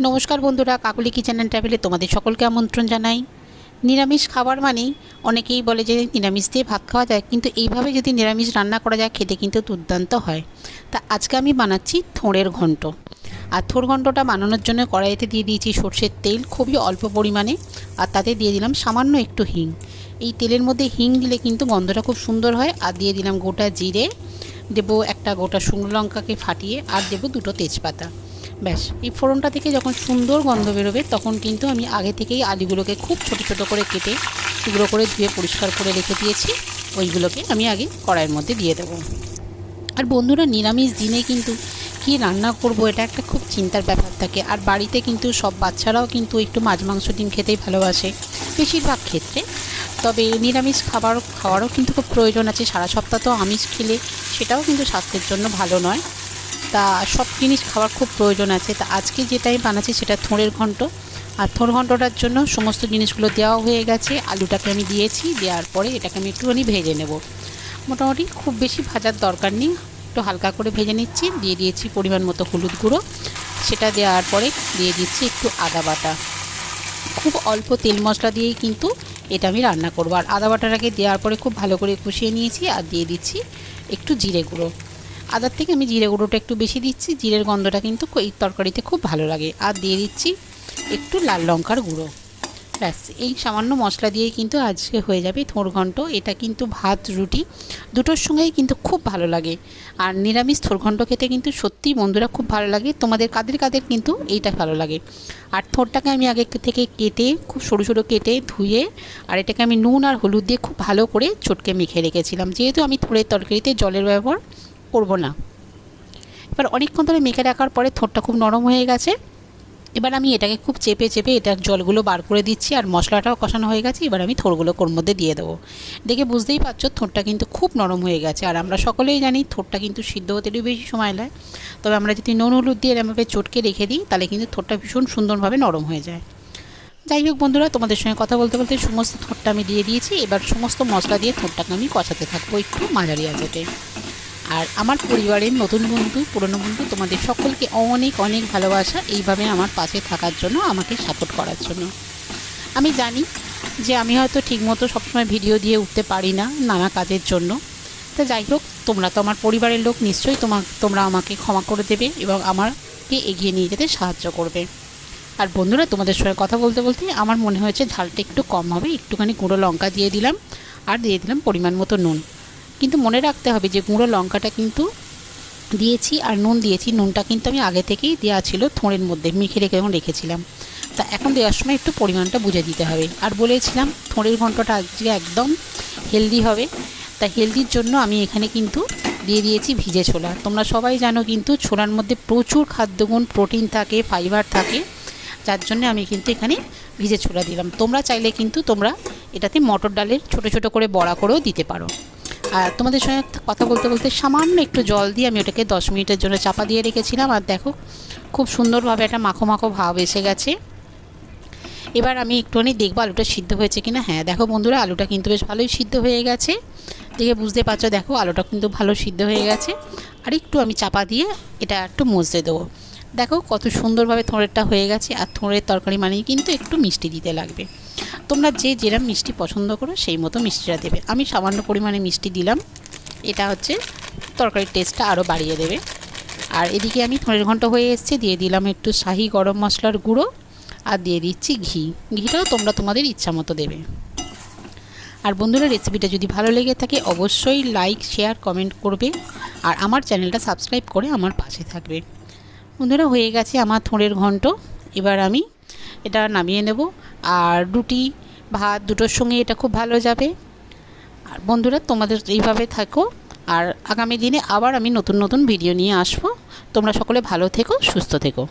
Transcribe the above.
নমস্কার বন্ধুরা, Kakuli kitchen and ট্রাভেলে তোমাদের সকলকে আমন্ত্রণ জানাই। নিরামিষ খাবার মানেই অনেকেই বলে যে নিরামিষ দিয়ে ভাত খাওয়া যায়, কিন্তু এইভাবে যদি নিরামিষ রান্না করা যায় খেতে কিন্তু দুর্দান্ত হয়। তা আজকে আমি বানাচ্ছি থোড়ের ঘন্ট। আর থোড় ঘন্টটা বানানোর জন্য কড়াইতে দিয়ে দিয়েছি সর্ষের তেল খুবই অল্প পরিমাণে, আর তাতে দিয়ে দিলাম সামান্য একটু হিং। এই তেলের মধ্যে হিং দিলে কিন্তু গন্ধটা খুব সুন্দর হয়। আর দিয়ে দিলাম গোটা জিরে, দেবো একটা গোটা শুকনো লঙ্কাকে ফাটিয়ে, আর দেবো দুটো তেজপাতা। ব্যাস, এই ফোড়নটা থেকে যখন সুন্দর গন্ধ বেরোবে তখন কিন্তু আমি আগে থেকেই আলুগুলোকে খুব ছোট ছোট করে কেটে টুকরো করে ধুয়ে পরিষ্কার করে রেখে দিয়েছি। ওইগুলোকে আমি আগে কড়াইয়ের মধ্যে দিয়ে দেবো। আর বন্ধুরা, নিরামিষ দিনে কিন্তু কী রান্না করব এটা একটা খুব চিন্তার ব্যাপার থাকে। আর বাড়িতে কিন্তু সব বাচ্চারাও কিন্তু একটু মাছ মাংস ডিম খেতেই ভালোবাসে বেশিরভাগ ক্ষেত্রে। তবে নিরামিষ খাওয়ারও কিন্তু খুব প্রয়োজন আছে। সারা সপ্তাহ তো আমিষ খেলে সেটাও কিন্তু স্বাস্থ্যের জন্য ভালো নয়। তা সব জিনিস খাওয়ার খুব প্রয়োজন আছে। তা আজকে যেটাই বানাচ্ছি সেটা থোড়ের ঘন্ট। আর থোড় ঘন্টটার জন্য সমস্ত জিনিসগুলো দেওয়া হয়ে গেছে। আলুটাকে আমি দিয়েছি, দেওয়ার পরে এটাকে আমি একটুখানি ভেজে নেব। মোটামুটি খুব বেশি ভাজার দরকার নেই, একটু হালকা করে ভেজে নিচ্ছি। দিয়ে দিয়েছি পরিমাণ মতো হলুদ গুঁড়ো, সেটা দেওয়ার পরে দিয়ে দিচ্ছি একটু আদা বাটা। খুব অল্প তেল মশলা দিয়েই কিন্তু এটা আমি রান্না করব। আর আদা বাটাটাকে দেওয়ার পরে খুব ভালো করে কষিয়ে নিয়েছি। আর দিয়ে দিচ্ছি একটু জিরে গুঁড়ো। আদার থেকে আমি জিরে গুঁড়োটা একটু বেশি দিচ্ছি, জিরের গন্ধটা কিন্তু এই তরকারিতে খুব ভালো লাগে। আর দিয়ে দিচ্ছি একটু লাল লঙ্কার গুঁড়ো। ব্যাস, এই সামান্য মশলা দিয়েই কিন্তু আজকে হয়ে যাবে থোড় ঘন্ট। এটা কিন্তু ভাত রুটি দুটোর সঙ্গেই কিন্তু খুব ভালো লাগে। আর নিরামিষ থোড় ঘন্ট খেতে কিন্তু সত্যিই বন্ধুরা খুব ভালো লাগে। তোমাদের কাদের কাদের কিন্তু এইটা ভালো লাগে। আর থোড়টাকে আমি আগে থেকে কেটে খুব সরু সরু কেটে ধুয়ে, আর এটাকে আমি নুন আর হলুদ দিয়ে খুব ভালো করে চটকে মেখে রেখেছিলাম, যেহেতু আমি থোড়ের তরকারিতে জলের ব্যবহার করব না। এবার অনেকক্ষণ ধরে মেখে রাখার পরে থোড়টা খুব নরম হয়ে গেছে। এবার আমি এটাকে খুব চেপে চেপে এটার জলগুলো বার করে দিচ্ছি। আর মশলাটাও কষানো হয়ে গেছে। এবার আমি থোড়গুলো ওর মধ্যে দিয়ে দেবো। দেখে বুঝতেই পারছো থোড়টা কিন্তু খুব নরম হয়ে গেছে। আর আমরা সকলেই জানি থোড়টা কিন্তু সিদ্ধ হতে একটু বেশি সময় লাগে। তবে আমরা যদি নুন হলুদ দিয়ে এরমভাবে চটকে রেখে দিই তাহলে কিন্তু থোড়টা ভীষণ সুন্দরভাবে নরম হয়ে যায়। যাই হোক বন্ধুরা, তোমাদের সঙ্গে কথা বলতে বলতে সমস্ত থোড়টা আমি দিয়ে দিয়েছি। এবার সমস্ত মশলা দিয়ে থোড়টাকে আমি কষাতে থাকবো একটু মাঝারি আঁচে। আর আমার পরিবারের নতুন বন্ধু পুরনো বন্ধু তোমাদের সকলকে অনেক অনেক ভালোবাসা এইভাবে আমার পাশে থাকার জন্য, আমাকে সাপোর্ট করার জন্য। আমি জানি যে আমি হয়তো ঠিকমতো সবসময় ভিডিও দিয়ে উঠতে পারি না নানা কাজের জন্য। তো যাই হোক, তোমরা তো আমার পরিবারের লোক, নিশ্চয়ই তোমরা আমাকে ক্ষমা করে দেবে এবং আমাকে এগিয়ে নিয়ে যেতে সাহায্য করবে। আর বন্ধুরা, তোমাদের সঙ্গে কথা বলতে বলতে আমার মনে হয়েছে ঝালটা একটু কম হবে, একটুখানি গুঁড়ো লঙ্কা দিয়ে দিলাম। আর দিয়ে দিলাম পরিমাণ মতো নুন। কিন্তু মনে রাখতে হবে যে গুঁড়ো লঙ্কাটা কিন্তু দিয়েছি আর নুন দিয়েছি, নুনটা কিন্তু আমি আগে থেকেই দেওয়া ছিল থোড়ের মধ্যে মেখে রেখেছিলাম। তা এখন দেওয়ার সময় একটু পরিমাণটা বুঝে দিতে হবে। আর বলেছিলাম থোড়ের ঘন্টটা আজকে একদম হেলদি হবে। তা হেলদির জন্য আমি এখানে কিন্তু দিয়ে দিয়েছি ভিজে ছোলা। তোমরা সবাই জানো কিন্তু ছোলার মধ্যে প্রচুর খাদ্যগুণ, প্রোটিন থাকে, ফাইবার থাকে, যার জন্য আমি কিন্তু এখানে ভিজে ছোলা দিলাম। তোমরা চাইলে কিন্তু এটাতে মটর ডালের ছোট ছোট করে বড়া করেও দিতে পারো। আর তোমাদের সঙ্গে কথা বলতে বলতে সামান্য একটু জল দিয়ে আমি ওটাকে 10 মিনিটের জন্য চাপা দিয়ে রেখেছিলাম। আর দেখো খুব সুন্দরভাবে একটা মাখো মাখো ভাব এসে গেছে। এবার আমি একটুখানি দেখবো আলুটা সিদ্ধ হয়েছে কিনা। হ্যাঁ দেখো বন্ধুরা, আলুটা কিন্তু বেশ ভালোই সিদ্ধ হয়ে গেছে। দেখে বুঝতে পারছো, দেখো আলুটা কিন্তু ভালো সিদ্ধ হয়ে গেছে। আর একটু আমি চাপা দিয়ে এটা একটু মজতে দেবো। দেখো কত সুন্দরভাবে থোড়েরটা হয়ে গেছে। আর থোড়ের তরকারি মানেই কিন্তু একটু মিষ্টি দিতে লাগবে। তোমরা যেরকম মিষ্টি পছন্দ করো সেই মতো মিষ্টিটা দেবে। আমি সামান্য পরিমাণে মিষ্টি দিলাম, এটা হচ্ছে তরকারির টেস্টটা আরও বাড়িয়ে দেবে। আর এদিকে আমি থোড়ের ঘন্ট হয়ে এসছে, দিয়ে দিলাম একটু শাহি গরম মশলার গুঁড়ো। আর দিয়ে দিচ্ছি ঘিটাও তোমরা তোমাদের ইচ্ছা মতো দেবে। আর বন্ধুরা, রেসিপিটা যদি ভালো লেগে থাকে অবশ্যই লাইক শেয়ার কমেন্ট করবে। আর আমার চ্যানেলটা সাবস্ক্রাইব করে আমার পাশে থাকবে। বন্ধুরা, হয়ে গেছে আমার থোড়ের ঘন্ট। এবার আমি এটা নামিয়ে নেব। আর রুটি ভাত দুটোর সঙ্গে এটা খুব ভালো যাবে। আর বন্ধুরা, তোমাদের এইভাবে থাকো। আর আগামী দিনে আবার আমি নতুন নতুন ভিডিও নিয়ে আসবো। তোমরা সকলে ভালো থেকো, সুস্থ থেকো।